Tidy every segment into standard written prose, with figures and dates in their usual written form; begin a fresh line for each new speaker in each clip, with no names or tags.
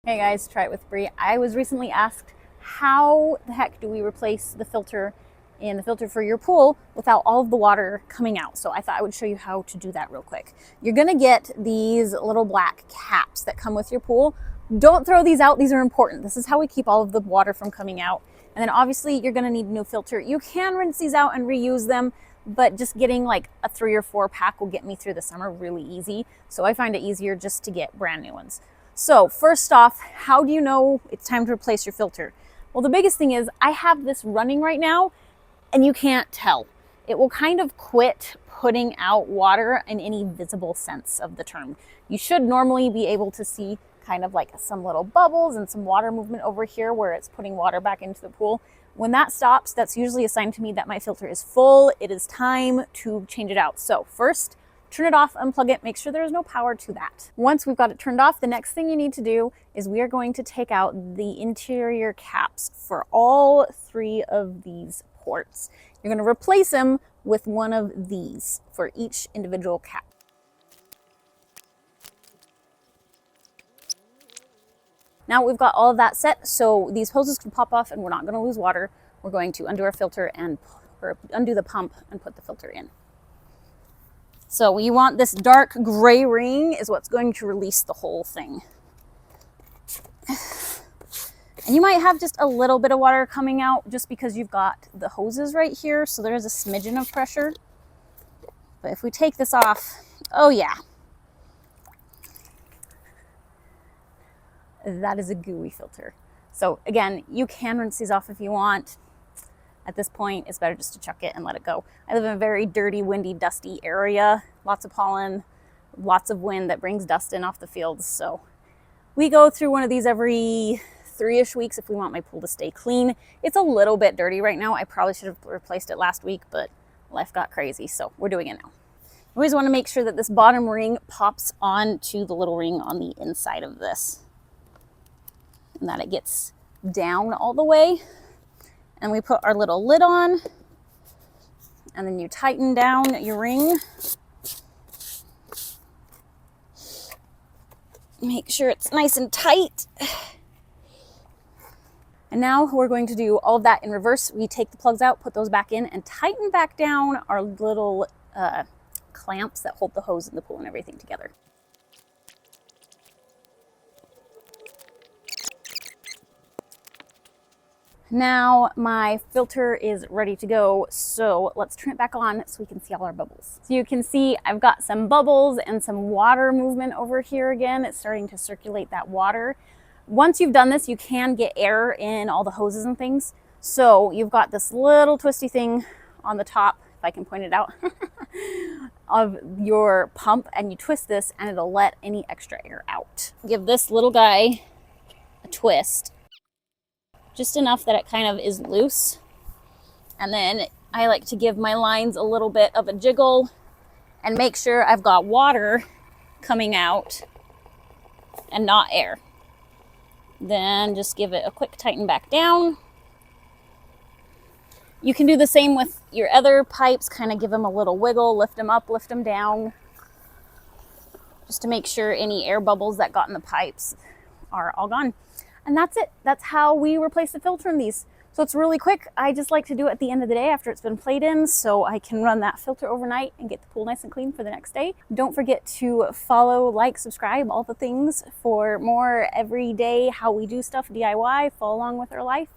Hey guys, try it with Bree. I was recently asked how the heck do we replace the filter in the filter for your pool without all of the water coming out. So I thought I would show you how to do that real quick. You're gonna get these little black caps that come with your pool. Don't throw these out, these are important. This is how we keep all of the water from coming out. And then obviously you're gonna need a new filter. You can rinse these out and reuse them, but just getting like a 3 or 4 pack will get me through the summer really easy. So I find it easier just to get brand new ones. So first off, how do you know it's time to replace your filter? Well, the biggest thing is I have this running right now and you can't tell. It will kind of quit putting out water in any visible sense of the term. You should normally be able to see kind of like some little bubbles and some water movement over here where it's putting water back into the pool. When that stops, that's usually a sign to me that my filter is full. It is time to change it out. So first, turn it off, unplug it, make sure there's no power to that. Once we've got it turned off, the next thing you need to do is we are going to take out the interior caps for all 3 of these ports. You're going to replace them with one of these for each individual cap. Now we've got all of that set, so these hoses can pop off and we're not going to lose water. We're going to undo our filter and undo the pump and put the filter in. So you want this dark gray ring is what's going to release the whole thing. And you might have just a little bit of water coming out just because you've got the hoses right here. So there's a smidgen of pressure. But if we take this off, oh yeah. That is a gooey filter. So again, you can rinse these off if you want. At this point, it's better just to chuck it and let it go. I live in a very dirty, windy, dusty area. Lots of pollen, lots of wind that brings dust in off the fields. So we go through one of these every 3-ish weeks if we want my pool to stay clean. It's a little bit dirty right now. I probably should have replaced it last week, but life got crazy, so we're doing it now. You always want to make sure that this bottom ring pops onto the little ring on the inside of this, and that it gets down all the way. And we put our little lid on, and then you tighten down your ring. Make sure it's nice and tight. And now we're going to do all of that in reverse. We take the plugs out, put those back in, and tighten back down our little clamps that hold the hose in the pool and everything together. Now my filter is ready to go, so let's turn it back on so we can see all our bubbles. So you can see I've got some bubbles and some water movement over here again. It's starting to circulate that water. Once you've done this, you can get air in all the hoses and things. So you've got this little twisty thing on the top, if I can point it out, of your pump, and you twist this and it'll let any extra air out. Give this little guy a twist. Just enough that it kind of is loose. And then I like to give my lines a little bit of a jiggle and make sure I've got water coming out and not air. Then just give it a quick tighten back down. You can do the same with your other pipes, kind of give them a little wiggle, lift them up, lift them down, just to make sure any air bubbles that got in the pipes are all gone. And that's it. That's how we replace the filter in these. So it's really quick. I just like to do it at the end of the day after it's been played in, so I can run that filter overnight and get the pool nice and clean for the next day. Don't forget to follow, like, subscribe, all the things for more everyday how we do stuff DIY, follow along with our life,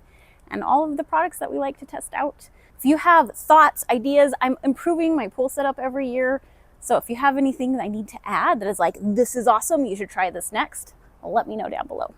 and all of the products that we like to test out. If you have thoughts, ideas, I'm improving my pool setup every year. So if you have anything that I need to add that is like, this is awesome, you should try this next, let me know down below.